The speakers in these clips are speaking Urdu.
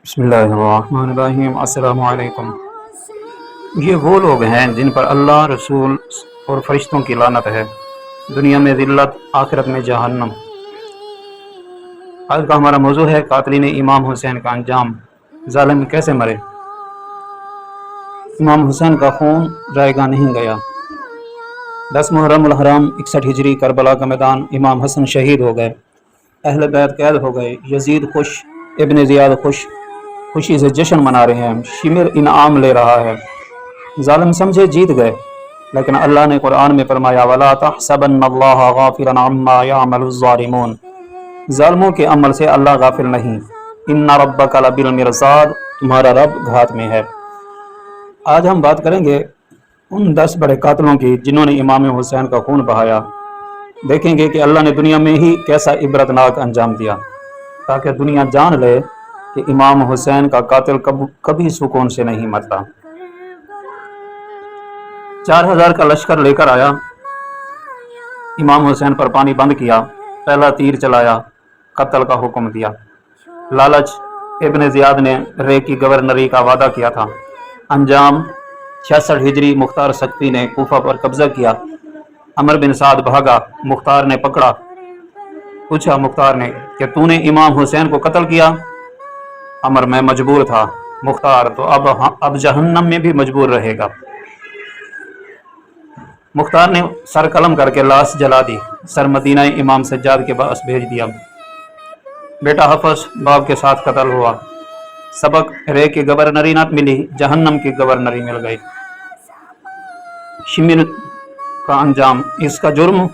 بسم اللہ الرحمن الرحیم۔ السلام علیکم۔ یہ وہ لوگ ہیں جن پر اللہ، رسول اور فرشتوں کی لعنت ہے، دنیا میں ذلت، آخرت میں جہنم۔ آج کا ہمارا موضوع ہے قاتلین امام حسین کا انجام، ظالم کیسے مرے۔ امام حسین کا خون ضائع نہیں گیا۔ 10 محرم الحرام 61 ہجری کربلا کا میدان، امام حسن شہید ہو گئے، اہل بیت قید ہو گئے، یزید خوش، ابن زیاد خوش، خوشی سے جشن منا رہے ہیں، شمر انعام لے رہا ہے۔ ظالم سمجھے جیت گئے، لیکن اللہ نے قرآن میں فرمایا وَلَا تَحْسَبَنَّ اللَّهَ غَافِلًا عَمَّا يَعْمَلُ الظَّالِمُونَ، ظالموں کے عمل سے اللہ غافل نہیں۔ إِنَّ رَبَّكَ لَبِالْمِرْصَادِ، تمہارا رب گھات میں ہے۔ آج ہم بات کریں گے ان 10 بڑے قاتلوں کی جنہوں نے امام حسین کا خون بہایا۔ دیکھیں گے کہ اللہ نے دنیا میں ہی کیسا عبرتناک انجام دیا، تاکہ دنیا جان لے کہ امام حسین کا قاتل کبھی سکون سے نہیں مرتا۔ 4000 کا لشکر لے کر آیا، امام حسین پر پانی بند کیا، پہلا تیر چلایا، قتل کا حکم دیا۔ لالچ، ابن زیاد نے رے کی گورنری کا وعدہ کیا تھا۔ انجام 66 ہجری مختار سقفی نے کوفہ پر قبضہ کیا۔ عمر بن سعد بھاگا، مختار نے پکڑا، پوچھا مختار نے کہ تو نے امام حسین کو قتل کیا؟ عمر میں مجبور تھا، مختار تو اب جہنم میں بھی مجبور رہے گا۔ مختار نے سر قلم کر کے لاش جلا دی، سر مدینہ امام سجاد کے پاس بھیج دیا۔ بیٹا حفص باپ کے ساتھ قتل ہوا۔ سبق، رے کی گورنری نہ ملی، جہنم کی گورنری مل گئی۔ شمر کا انجام، اس کا جرم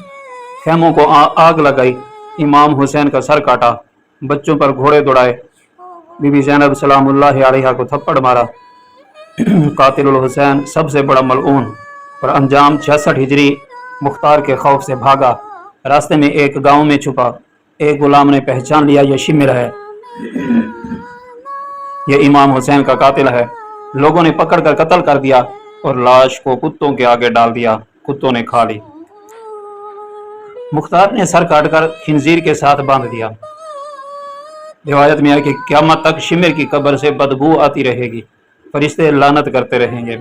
خیموں کو آگ لگائی، امام حسین کا سر کاٹا، بچوں پر گھوڑے دوڑائے، بی بی زینب سلام اللہ علیہا کو تھپڑ مارا۔ قاتل الحسین سب سے بڑا ملعون۔ اور انجام 66 ہجری مختار کے خوف سے بھاگا، راستے میں ایک گاؤں میں چھپا، ایک غلام نے پہچان لیا یہ شمر ہے، یہ امام حسین کا قاتل ہے۔ لوگوں نے پکڑ کر قتل کر دیا اور لاش کو کتوں کے آگے ڈال دیا، کتوں نے کھا لی۔ مختار نے سر کاٹ کر خنزیر کے ساتھ باندھ دیا۔ روایت میں ہے کہ قیامت تک شمر کی قبر سے بدبو آتی رہے گی، فرشتے لعنت کرتے رہیں گے۔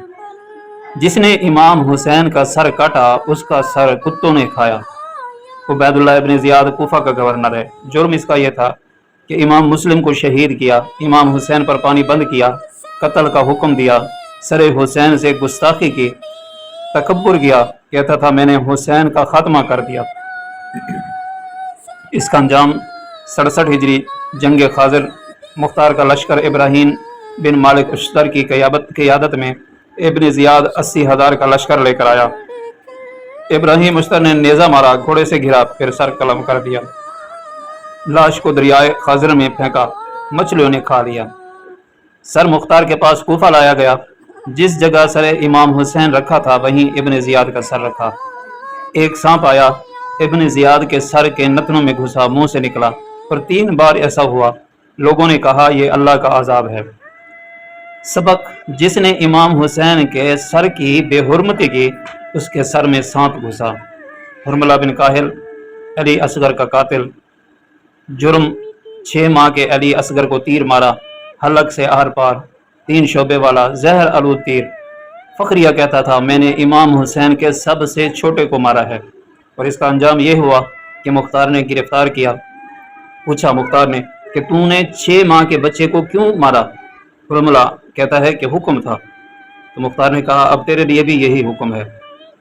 جس نے امام حسین کا سر کاٹا اس کا سر کتوں نے کھایا۔ عبید اللہ ابن زیاد کوفہ کا گورنر ہے۔ جرم اس کا یہ تھا کہ امام مسلم کو شہید کیا، امام حسین پر پانی بند کیا، قتل کا حکم دیا، سر حسین سے گستاخی کی، تکبر کیا، کہتا تھا میں نے حسین کا خاتمہ کر دیا۔ اس کا انجام 67 ہجری جنگ خازر، مختار کا لشکر ابراہیم بن مالک اشتر کی قیادت میں ابن زیاد 80,000 کا لشکر لے کر آیا۔ ابراہیم اشتر نے نیزہ مارا، گھوڑے سے گھرا، پھر سر قلم کر دیا، لاش کو دریائے خازر میں پھینکا، مچھلیوں نے کھا لیا۔ سر مختار کے پاس کوفہ لایا گیا، جس جگہ سر امام حسین رکھا تھا وہیں ابن زیاد کا سر رکھا۔ ایک سانپ آیا، ابن زیاد کے سر کے نتنوں میں گھسا، منہ سے نکلا، اور 3 بار ایسا ہوا۔ لوگوں نے کہا یہ اللہ کا عذاب ہے۔ سبق، جس نے امام حسین کے سر کی بے حرمتی کی اس کے سر میں سانپ گھسا۔ حرملہ بن کاہل علی اصغر کا قاتل۔ جرم، 6 ماہ کے علی اصغر کو تیر مارا، حلق سے آر پار، 3 شعبے والا زہر آلود تیر۔ فخریہ کہتا تھا میں نے امام حسین کے سب سے چھوٹے کو مارا ہے۔ اور اس کا انجام یہ ہوا کہ مختار نے گرفتار کیا۔ پوچھا مختار نے کہ تو نے 6 ماہ کے بچے کو کیوں مارا؟ حرملہ کہتا ہے کہ حکم تھا۔ تو مختار نے کہا اب تیرے لیے بھی یہی حکم ہے۔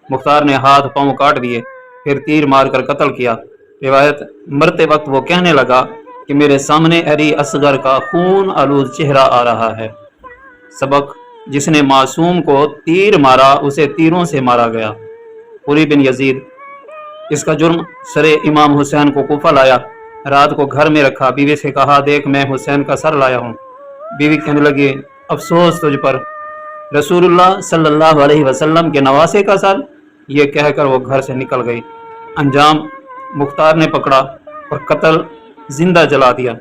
مختار نے ہاتھ پاؤں کاٹ دیے، پھر تیر مار کر قتل کیا۔ روایت، مرتے وقت وہ کہنے لگا کہ میرے سامنے علی اصغر کا خون آلود چہرہ آ رہا ہے۔ سبق، جس نے معصوم کو تیر مارا اسے تیروں سے مارا گیا۔ پوری بن یزید، اس کا جرم، سر امام حسین کو کوفہ لایا، رات کو گھر میں رکھا، بیوی سے کہا دیکھ میں حسین کا سر لایا ہوں۔ بیوی کہنے لگی افسوس تجھ پر، رسول اللہ صلی اللہ علیہ وسلم کے نواسے کا سر، یہ کہہ کر وہ گھر سے نکل گئی۔ انجام، مختار نے پکڑا اور قتل زندہ جلا دیا۔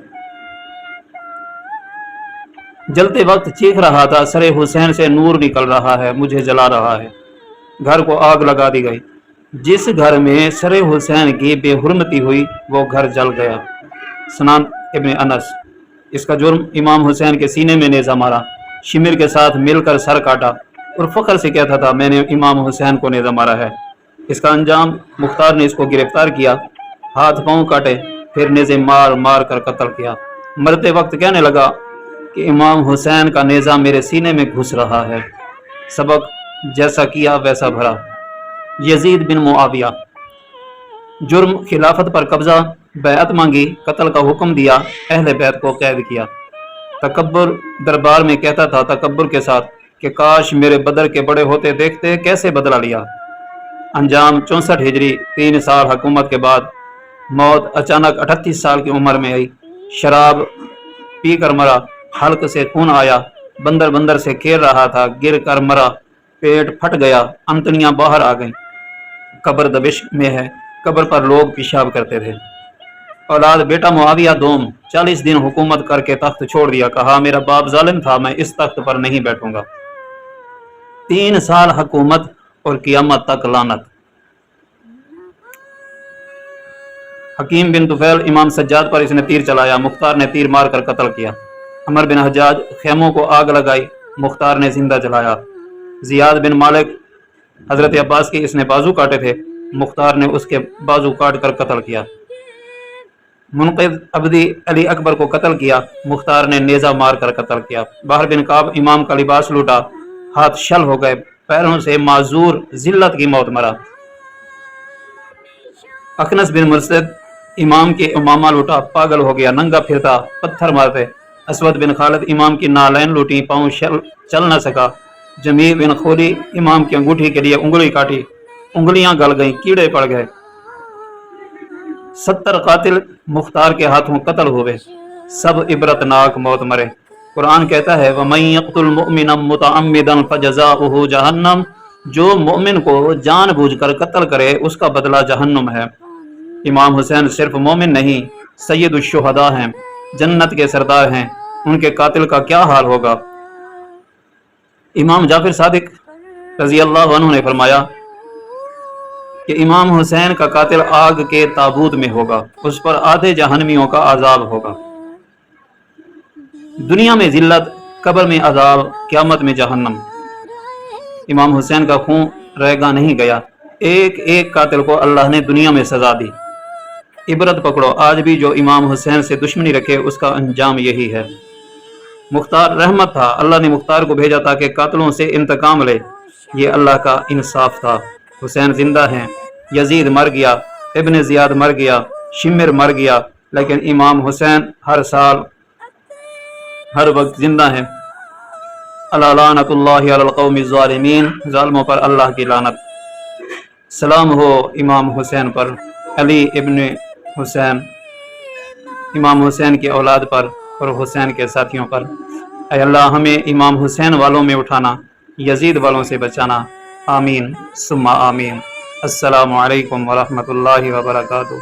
جلتے وقت چیخ رہا تھا سر حسین سے نور نکل رہا ہے، مجھے جلا رہا ہے۔ گھر کو آگ لگا دی گئی۔ جس گھر میں سر حسین کی بے حرمتی ہوئی وہ گھر جل گیا۔ سنان ابن انس۔ اس کا جرم امام حسین کے سینے میں نیزہ مارا، شمر کے ساتھ مل کر سر کاٹا اور فخر سے کہتا تھا میں نے امام حسین کو نیزہ مارا ہے۔ اس کا انجام مختار نے اس کو گرفتار کیا، ہاتھ پاؤں کاٹے، پھر نیزے مار مار کر قتل کیا۔ مرتے وقت کہنے لگا کہ امام حسین کا نیزہ میرے سینے میں گھس رہا ہے۔ سبق جیسا کیا ویسا بھرا۔ یزید بن معاویہ، جرم خلافت پر قبضہ، بیعت مانگی، قتل کا حکم دیا، اہل بیت کو قید کیا۔ تکبر، دربار میں کہتا تھا تکبر کے ساتھ کہ کاش میرے بدر کے بڑے ہوتے دیکھتے کیسے بدلہ لیا۔ انجام 64 ہجری 3 سال حکومت کے بعد موت اچانک 38 سال کی عمر میں آئی۔ شراب پی کر مرا، حلق سے خون آیا، بندر بندر سے کھیل رہا تھا، گر کر مرا، پیٹ پھٹ گیا، انتڑیاں باہر آ گئیں۔ قبر دمشق میں ہے، قبر پر لوگ پیشاب کرتے تھے۔ اولاد بیٹا معاویہ دوم 40 دن حکومت کر کے تخت چھوڑ دیا، کہا میرا باپ ظالم تھا، میں اس تخت پر نہیں بیٹھوں گا۔ 3 سال حکومت اور قیامت تک لعنت۔ حکیم بن طفیل، امام سجاد پر اس نے تیر چلایا، مختار نے تیر مار کر قتل کیا۔ عمر بن حجاج، خیموں کو آگ لگائی، مختار نے زندہ جلایا۔ زیاد بن مالک، حضرت عباس کے اس نے بازو کاٹے تھے، مختار نے اس کے بازو کاٹ کر قتل کیا۔ منقذ عبدی علی اکبر کو قتل کیا، مختار نے نیزہ مار کر قتل کیا۔ بحر بن کعب، امام کا لباس لوٹا، ہاتھ شل ہو گئے، پیروں سے معذور ذلت کی موت مرا۔ اخنس بن مرثد، امام کے امامہ لوٹا، پاگل ہو گیا، ننگا پھرتا، پتھر مارتے۔ اسود بن خالد، امام کی نالین لوٹی، پاؤں چل نہ سکا۔ جمیع بن خولی، امام کی انگوٹھی کے لیے انگلی کاٹی، انگلیاں گل گئیں، کیڑے پڑ گئے۔ 70 قاتل مختار کے ہاتھوں قتل ہوئے، سب عبرت ناک موت مرے۔ قرآن کہتا ہے وَمَن يَقْتُلْ مُؤْمِنًا مُتَعَمِّدًا فَجَزَاؤُهُ جَهَنَّمُ، جو مومن کو جان بوجھ کر قتل کرے اس کا بدلہ جہنم ہے۔ امام حسین صرف مومن نہیں، سید الشہداء ہیں، جنت کے سردار ہیں، ان کے قاتل کا کیا حال ہوگا۔ امام جعفر صادق رضی اللہ عنہ نے فرمایا کہ امام حسین کا قاتل آگ کے تابوت میں ہوگا، اس پر آدھے جہنمیوں کا عذاب ہوگا۔ دنیا میں ذلت، قبر میں عذاب، قیامت میں جہنم۔ امام حسین کا خون رہ گا نہیں گیا، ایک ایک قاتل کو اللہ نے دنیا میں سزا دی۔ عبرت پکڑو، آج بھی جو امام حسین سے دشمنی رکھے اس کا انجام یہی ہے۔ مختار رحمت تھا، اللہ نے مختار کو بھیجا تاکہ قاتلوں سے انتقام لے، یہ اللہ کا انصاف تھا۔ حسین زندہ ہیں، یزید مر گیا، ابن زیاد مر گیا، شمر مر گیا، لیکن امام حسین ہر سال ہر وقت زندہ ہیں۔ الا لعنت اللہ علی القوم الظالمین، ظالموں پر اللہ کی لعنت۔ سلام ہو امام حسین پر، علی ابن حسین، امام حسین کی اولاد پر اور حسین کے ساتھیوں پر۔ اے اللہ ہمیں امام حسین والوں میں اٹھانا، یزید والوں سے بچانا، آمین ثم آمین۔ السلام علیکم ورحمۃ اللہ وبرکاتہ۔